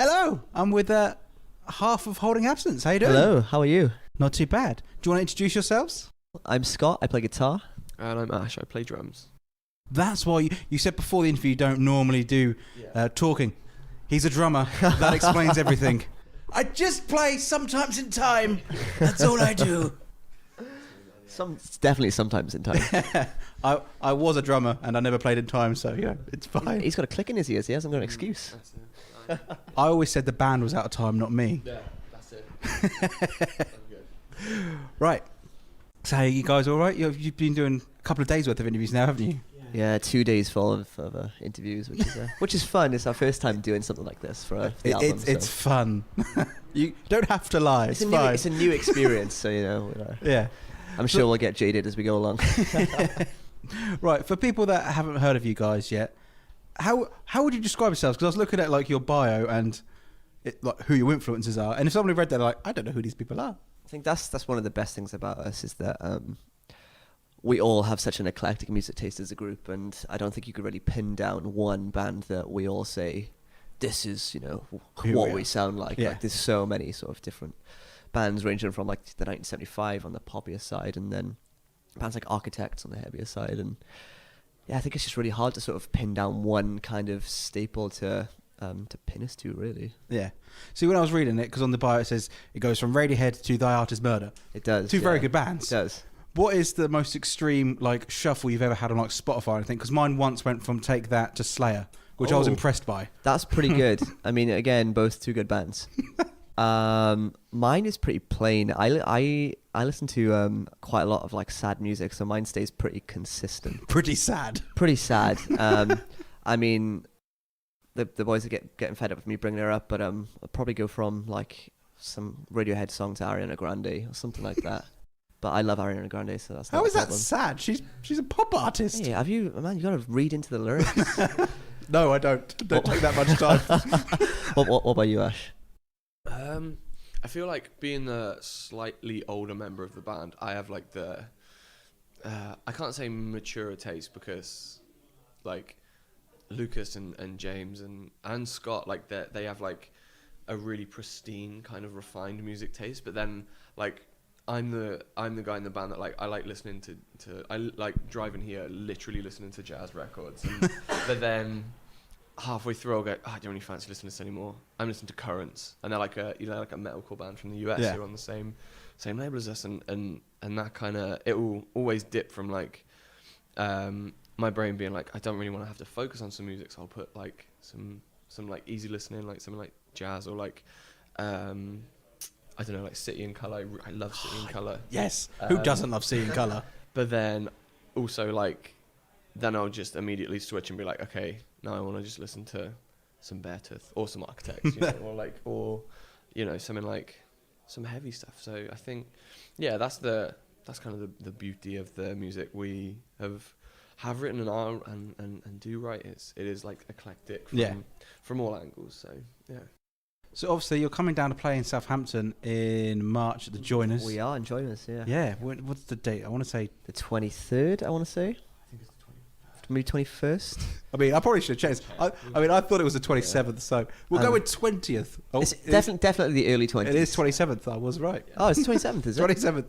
Hello, I'm with half of Holding Absence. How you doing? Hello, how are you? Not too bad. Do you want to introduce yourselves? I'm Scott, I play guitar. And I'm Ash, I play drums. That's why you said before the interview you don't normally do talking. He's a drummer. That explains everything. I just play sometimes in time. That's all I do. Definitely sometimes in time. I was a drummer and I never played in time, so yeah, it's fine. He's got a click in his ears, he hasn't got an excuse. That's it. I always said the band was out of time, not me. Yeah, that's it. I'm good. Right. So you guys all right? You've been doing a couple of days worth of interviews now, haven't you? Yeah, 2 days full of interviews, which is fun. It's our first time doing something like this for the album. It's fun. You don't have to lie. It's fine. It's a new experience, so Yeah. I'm sure we'll get jaded as we go along. Right, for people that haven't heard of you guys yet, how would you describe yourselves? Because I was looking at like your bio and like who your influences are, and if somebody read that, they're like, I don't know who these people are. I think that's one of the best things about us is that we all have such an eclectic music taste as a group, and I don't think you could really pin down one band that we all say, this is, what we sound like. Yeah. Like there's so many sort of different bands ranging from like the 1975 on the poppier side, and then bands like Architects on the heavier side, and yeah, I think it's just really hard to sort of pin down one kind of staple to pin us to, really. Yeah. See, when I was reading it, because on the bio it says it goes from Radiohead to Thy Art Is Murder. It does. Two very good bands. It does. What is the most extreme like shuffle you've ever had on like Spotify or anything? Because mine once went from Take That to Slayer, which I was impressed by. That's pretty good. I mean, again, both two good bands. Mine is pretty plain. I listen to quite a lot of like sad music, so mine stays pretty consistent. Pretty sad. Pretty sad. I mean, the boys are getting fed up with me bringing her up, but I'll probably go from like some Radiohead song to Ariana Grande or something like that. But I love Ariana Grande, so that's not How a is that problem. sad? She's a pop artist. Hey, you got to read into the lyrics. No, I don't. Don't take that much time. What about you, Ash? I feel like being the slightly older member of the band, I have like the I can't say mature taste because like Lucas and James and Scott, like they have like a really pristine kind of refined music taste, but then like I'm the guy in the band that like I like listening to I like driving here literally listening to jazz records, and, but then halfway through I'll go, I don't really fancy listening to this anymore. I'm listening to Currents, and they're like a like a metalcore band from the US who are on the same label as us, and that kind of, it will always dip from like my brain being like, I don't really want to have to focus on some music, so I'll put like some like easy listening, like something like jazz or like I don't know, like City in Colour. I love City in Colour. Yes. Who doesn't love City in Colour? But then also like, then I'll just immediately switch and be like, okay, now I want to just listen to some Beartooth or some Architects, or something like some heavy stuff. So I think, yeah, that's kind of the beauty of the music we have written and are and do write. It is like eclectic from all angles. So yeah. So obviously you're coming down to play in Southampton in March at the Joiners. We are in Joiners, yeah. Yeah. What's the date? I want to say The 23rd, I want to say. I think it's the 20th. Maybe 21st. I mean, I probably should have changed. I mean, I thought it was the 27th, so we'll go with 20th. Oh, It's definitely the early 20s. It is 27th. I was right. Oh, it's 27th, is it? 27th.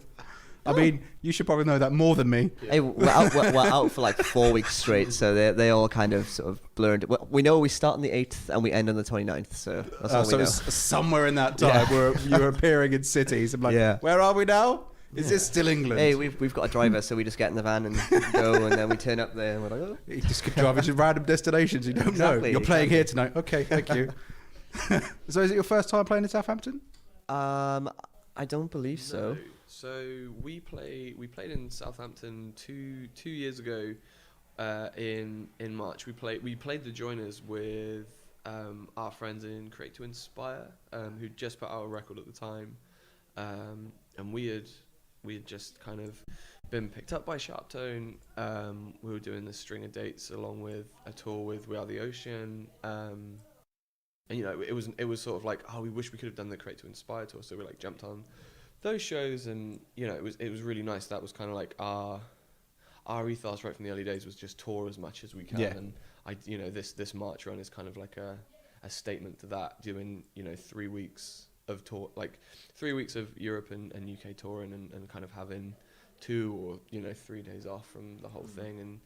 I mean, you should probably know that more than me. Hey, we're out for like 4 weeks straight, so they all kind of sort of blurred. We know we start on the 8th and we end on the 29th, so that's all we know. It's somewhere in that time where you're appearing in cities. I'm like, where are we now? Is this still England? Hey, we've got a driver, so we just get in the van and go, and then we turn up there and we're like, oh. You just could drive to random destinations you don't know. You're playing here tonight. Okay, thank you. So is it your first time playing in Southampton? I don't believe so. No. So we played in Southampton two years ago in March. We played the Joiners with our friends in Create to Inspire, who just put out a record at the time, and we had just kind of been picked up by Sharptone. We were doing this string of dates along with a tour with We Are the Ocean, and it was sort of like, oh, we wish we could have done the Create to Inspire tour, so we like jumped on those shows, and it was really nice. That was kind of like our ethos right from the early days, was just tour as much as we can. And this March run is kind of like a a statement to that, doing 3 weeks of tour, like 3 weeks of Europe and UK touring, and kind of having 2 or 3 days off from the whole thing.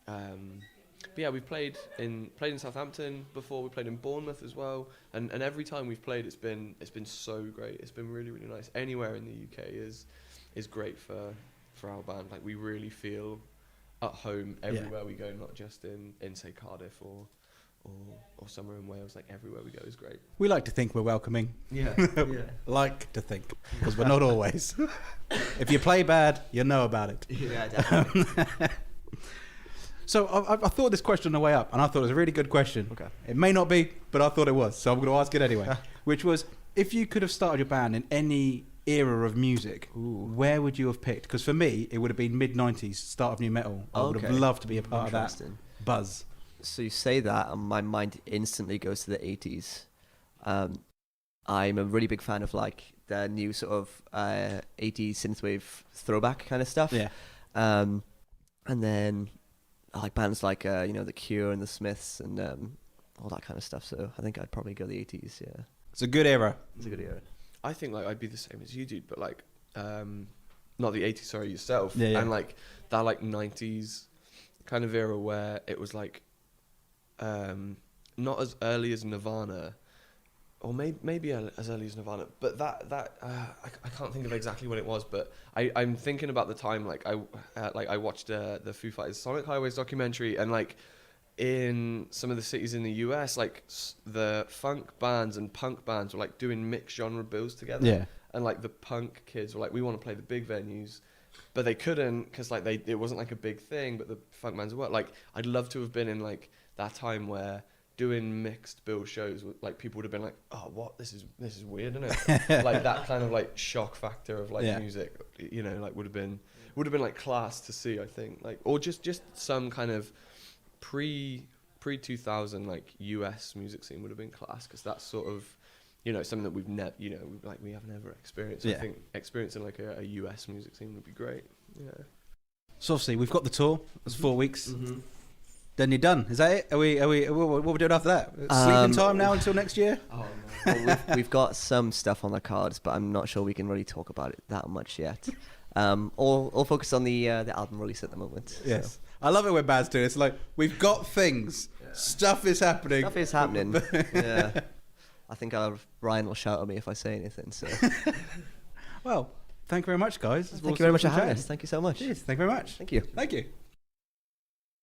And but yeah, we've played in Southampton before. We played in Bournemouth as well, and every time we've played, it's been so great. It's been really, really nice. Anywhere in the UK is great for our band. Like, we really feel at home everywhere we go, not just in say Cardiff or somewhere in Wales. Like, everywhere we go is great. We like to think we're welcoming. Yeah. Like to think, because we're not always. If you play bad, you know about it. Yeah, definitely. So I thought this question on the way up, and I thought it was a really good question. Okay. It may not be, but I thought it was, so I'm going to ask it anyway. Which was, if you could have started your band in any era of music, where would you have picked? Because for me, it would have been mid-90s, start of new metal. I would have loved to be a part of that buzz. So you say that, and my mind instantly goes to the 80s. I'm a really big fan of like the new sort of 80s synthwave throwback kind of stuff. Yeah. And then I like bands like The Cure and the Smiths and all that kind of stuff. So I think I'd probably go the 80s. Yeah, It's a good era. it's a good era. I think like I'd be the same as you, dude, but like not the 80s, sorry, yourself. Yeah. And like that like 90s kind of era where it was like not as early as Nirvana, or maybe as early as Nirvana, but that I can't think of exactly when it was, but I'm thinking about the time like I watched the Foo Fighters Sonic Highways documentary, and like in some of the cities in the US, like the funk bands and punk bands were like doing mixed genre bills together. Yeah. And like the punk kids were like, we want to play the big venues, but they couldn't because like it wasn't like a big thing, but the funk bands were. Like, I'd love to have been in like that time where doing mixed bill shows, like people would have been like, oh, what, this is weird, isn't it? Like that kind of like shock factor of like music, like would have been like class to see, I think, like, or just some kind of pre 2000 like US music scene would have been class, because that's sort of something that we've never we have never experienced. I think experiencing like a US music scene would be great. Yeah. So obviously we've got the tour. It's 4 weeks. Then you're done. Is that it? Are we? What are we doing after that? Sleeping time now until next year? Oh no. Well, we've got some stuff on the cards, but I'm not sure we can really talk about it that much yet. All focus on the album release at the moment. Yes. So. I love it when bands do it. It's like, we've got things. Yeah. Stuff is happening. Stuff is happening. Yeah. I think Ryan will shout at me if I say anything. So. Well, thank you very much, guys. Thank you very much for having us. Thank you so much. Cheers. Thank you very much. Thank you. Thank you.